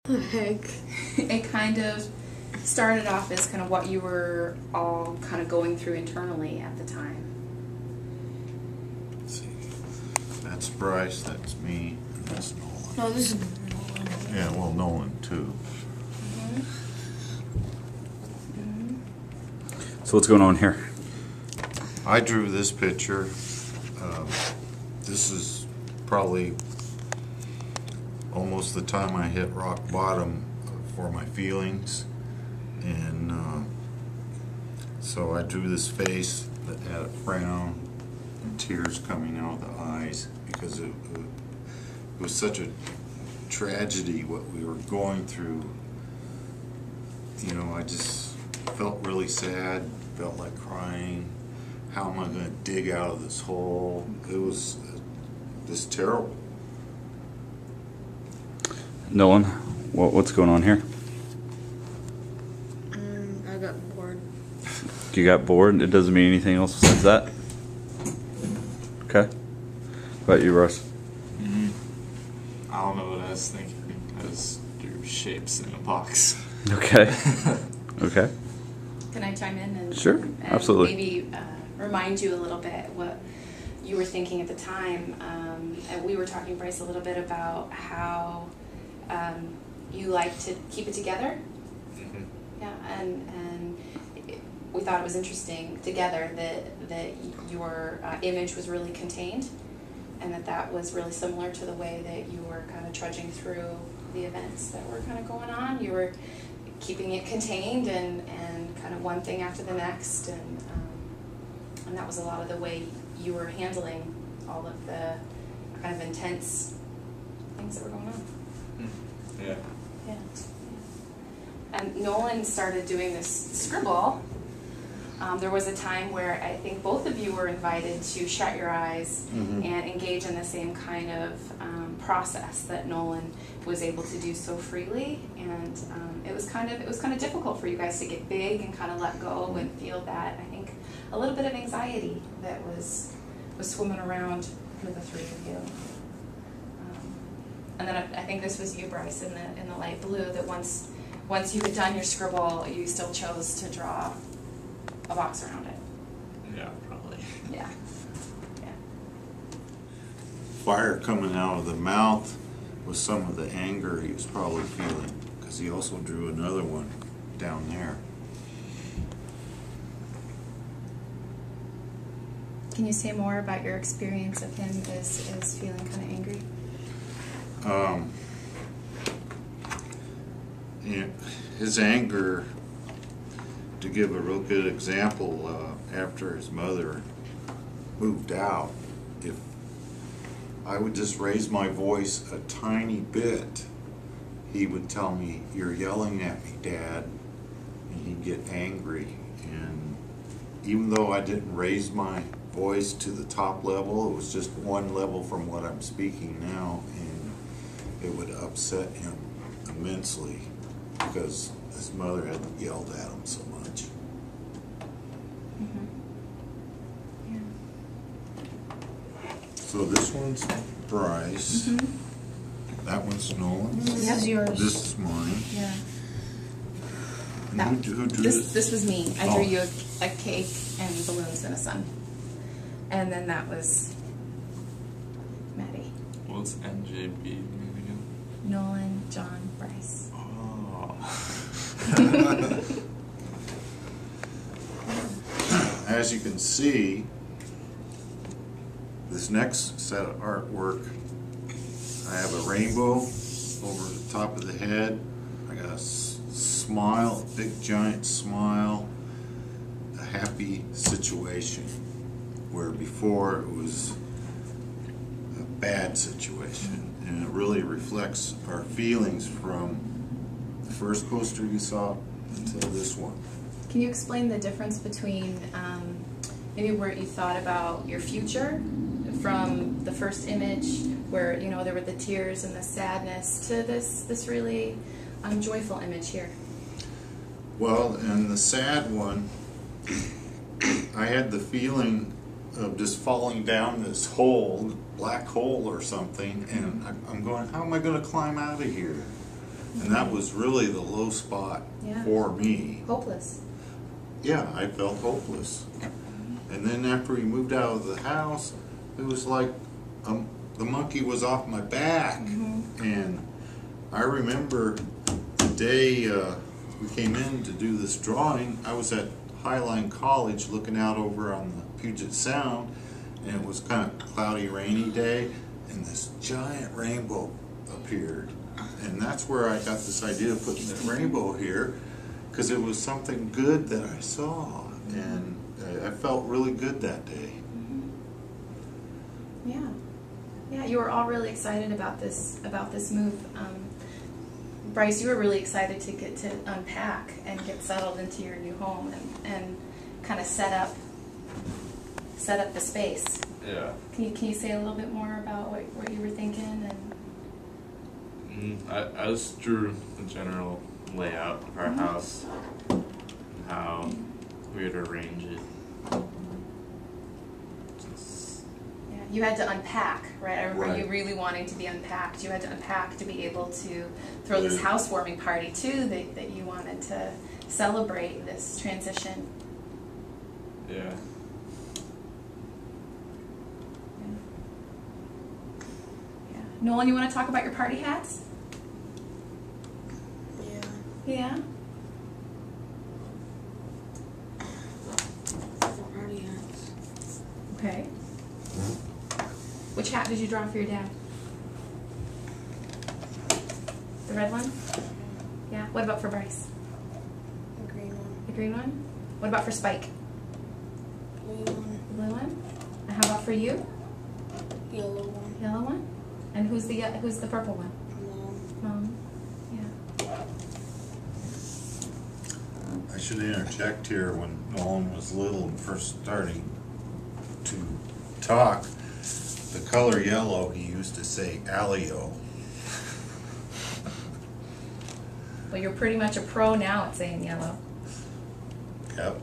The heck? It kind of started off as kind of what you were all kind of going through internally at the time. Let's see. That's Bryce, that's me, and that's Nolan. No, this is Nolan. Yeah, well, Nolan too. So what's going on here? I drew this picture. This is probably almost the time I hit rock bottom for my feelings, and so I drew this face that had a frown and tears coming out of the eyes because it was such a tragedy what we were going through. You know, I just felt really sad, felt like crying. How am I going to dig out of this hole? It was just terrible. Nolan, what's going on here? I got bored. You got bored? It doesn't mean anything else besides that? Okay. What about you, Russ? I don't know what I was thinking. I just drew shapes in a box. Okay. Okay. Can I chime in and Sure, absolutely. Maybe remind you a little bit what you were thinking at the time? And we were talking, Bryce, a little bit about how you like to keep it together. Yeah, and we thought it was interesting together that your image was really contained, and that was really similar to the way that you were kind of trudging through the events that were kind of going on. You were keeping it contained and kind of one thing after the next, and that was a lot of the way you were handling all of the kind of intense things that were going on. Yeah. Yeah. And Nolan started doing this scribble. There was a time where I think both of you were invited to shut your eyes and engage in the same kind of process that Nolan was able to do so freely, and it was kind of difficult for you guys to get big and kind of let go and feel that, I think, a little bit of anxiety that was swimming around with the three of you. And then I think this was you, Bryce, in the light blue, that once you had done your scribble, you still chose to draw a box around it. Yeah, probably. Yeah. Yeah. Fire coming out of the mouth was some of the anger he was probably feeling, because he also drew another one down there. Can you say more about your experience of him as feeling kind of angry? His anger, to give a real good example, after his mother moved out, if I would just raise my voice a tiny bit, he would tell me, "You're yelling at me, Dad," and he'd get angry. And even though I didn't raise my voice to the top level, it was just one level from what I'm speaking now, and it would upset him immensely because his mother had yelled at him so much. Yeah. So this one's Bryce. That one's Nolan. This is yours. This is mine. Yeah. And who drew this? This was me. I drew you a cake and balloons and a sun. And then that was Maddie. What's NJB mean again? Nolan, John, Bryce. Oh. As you can see, this next set of artwork, I have a rainbow over the top of the head. I got a smile, a big giant smile, a happy situation, where before it was a bad situation. And it really reflects our feelings from the first poster you saw until this one. Can you explain the difference between maybe where you thought about your future from the first image, where there were the tears and the sadness, to this really joyful image here? Well, in the sad one, I had the feeling of just falling down this hole, black hole or something, and I'm going, how am I going to climb out of here? And that was really the low spot Yeah. for me. Hopeless. Yeah, I felt hopeless. And then after we moved out of the house, it was like the monkey was off my back. And I remember the day we came in to do this drawing, I was at Highline College looking out over on the Puget Sound, and it was kind of cloudy, rainy day, and this giant rainbow appeared. And that's where I got this idea of putting the rainbow here, because it was something good that I saw, and I felt really good that day. Yeah. Yeah, you were all really excited about this move. Bryce, you were really excited to get to unpack and get settled into your new home and kind of set up the space. Yeah. Can you say a little bit more about what you were thinking? And I just drew the general layout of our house, and how we would arrange it. Just, yeah, you had to unpack, right? I remember you Right. really wanting to be unpacked. You had to unpack to be able to throw this housewarming party too that you wanted to celebrate this transition. yeah. Yeah. Nolan, you want to talk about your party hats? Yeah. Yeah. Party hats. Okay. Which hat did you draw for your dad? The red one? Yeah. What about for Bryce? The green one. The green one? What about for Spike? Blue one. The blue one? And how about for you? Yellow one. Yellow one? And who's the purple one? Mom. Yeah. I should interject here, when Nolan was little and first starting to talk, the color yellow, he used to say Alio. Well, you're pretty much a pro now at saying yellow. Yep.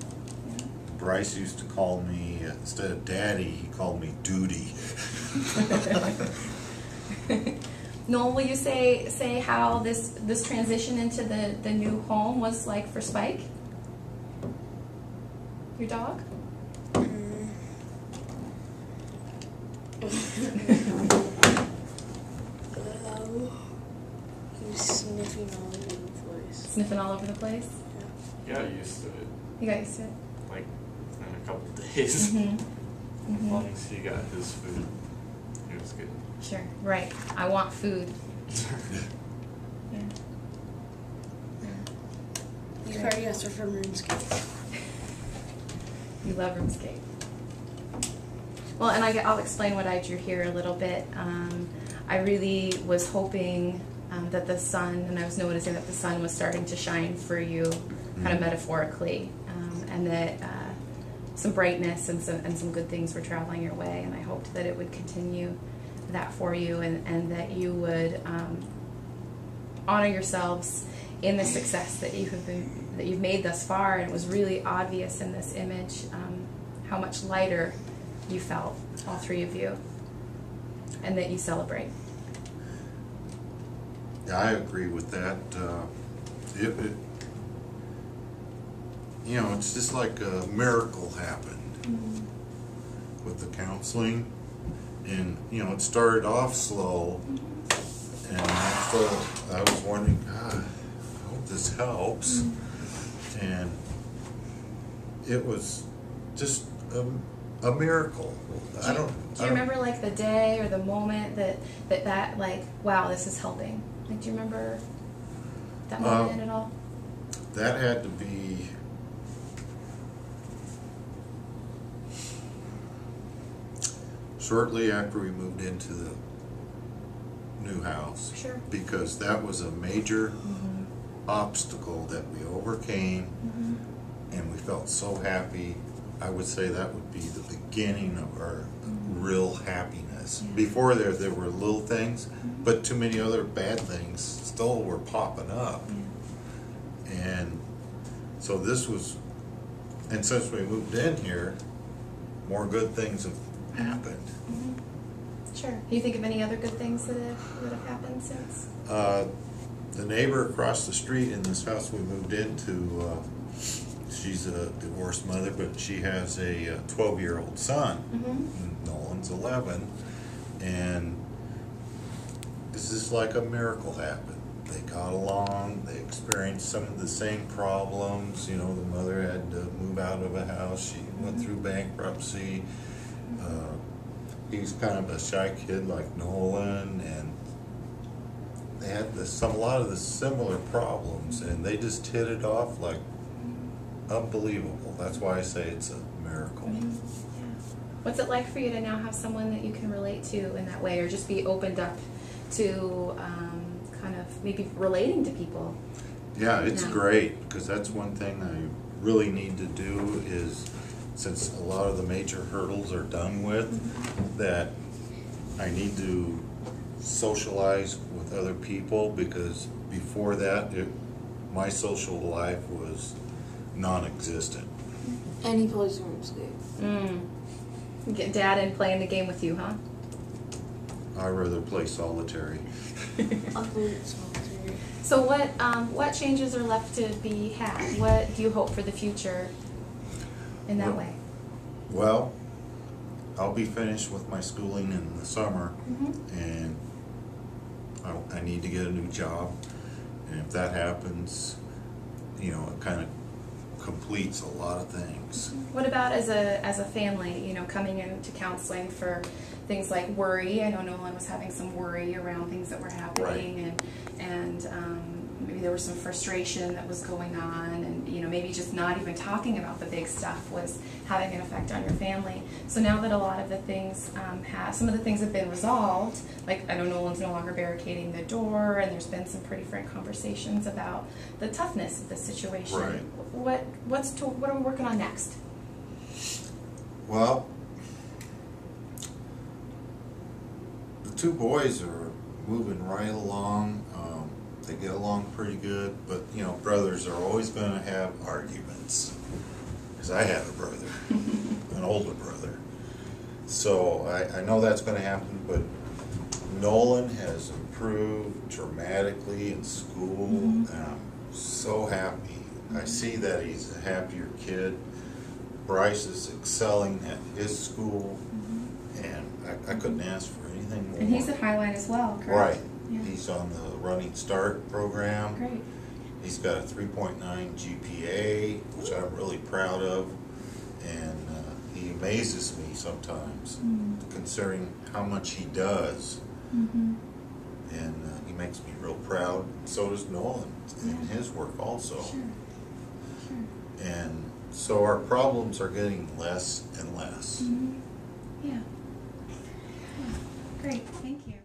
Bryce used to call me, instead of Daddy, he called me Duty. Noel, will you say how this transition into the new home was like for Spike? Your dog? He was sniffing all over the place. Sniffing all over the place? You got used to it, You got used to it? like, in a couple days. As long as he got his food, he was good. Sure. Right. I want food. Yeah. These party hats are from RuneScape. You love RuneScape. Well, and I'll explain what I drew here a little bit. I really was hoping that the sun, and I was noticing that the sun was starting to shine for you, kind of metaphorically, and that some brightness and some good things were traveling your way. And I hoped that it would continue that for you, and that you would honor yourselves in the success that you've made thus far. And it was really obvious in this image how much lighter you felt, all three of you, and that you celebrate. Yeah, I agree with that. It's just like a miracle happened with the counseling, and it started off slow, and I was wondering, God, I hope this helps, and it was just a miracle. Do you remember like the day or the moment that like, wow, this is helping? Like, do you remember that moment at all? That had to be shortly after we moved into the new house. Sure. Because that was a major obstacle that we overcame, and we felt so happy. I would say that would be the beginning of our real happiness. Yeah. Before there were little things, but too many other bad things still were popping up. And so this was, and since we moved in here, more good things have happened. Sure. Can you think of any other good things that have happened since? The neighbor across the street in this house we moved into, she's a divorced mother, but she has a 12-year-old son. Mm-hmm. Nolan's 11, and this is like a miracle happened. They got along, they experienced some of the same problems. You know, the mother had to move out of a house, she went through bankruptcy. He's kind of a shy kid like Nolan, and they had a lot of the similar problems, and they just hit it off like unbelievable. That's why I say it's a miracle. Mm-hmm. Yeah. What's it like for you to now have someone that you can relate to in that way, or just be opened up to kind of maybe relating to people? Yeah, it's great, because that's one thing I really need to do is, since a lot of the major hurdles are done with, that I need to socialize with other people, because before that, my social life was non-existent. And he plays RuneScape. Get Dad in playing the game with you, huh? I'd rather play solitary. I'll play solitary. So what changes are left to be had? What do you hope for the future in that way? Well, I'll be finished with my schooling in the summer, and I need to get a new job, and if that happens, you know, it kind of completes a lot of things. What about as a family, you know, coming into counseling for things like worry? I know Nolan was having some worry around things that were happening, and maybe there was some frustration that was going on, and you know, maybe just not even talking about the big stuff was having an effect on your family. So now that a lot of the things some of the things have been resolved, like I know Nolan's no longer barricading the door, and there's been some pretty frank conversations about the toughness of the situation. Right. What are we working on next? Well, the two boys are moving right along. They get along pretty good, but you know, brothers are always going to have arguments. Because I have a brother, an older brother. So I know that's going to happen, but Nolan has improved dramatically in school, and I'm so happy. I see that he's a happier kid. Bryce is excelling at his school, and I couldn't ask for anything more. And he's at Highline as well, correct? Right. Yeah. He's on the Running Start program. Great. He's got a 3.9 GPA, which I'm really proud of, and he amazes me sometimes, considering how much he does, and he makes me real proud. So does Nolan in his work also. Sure. And so our problems are getting less and less. Yeah. Great. Thank you.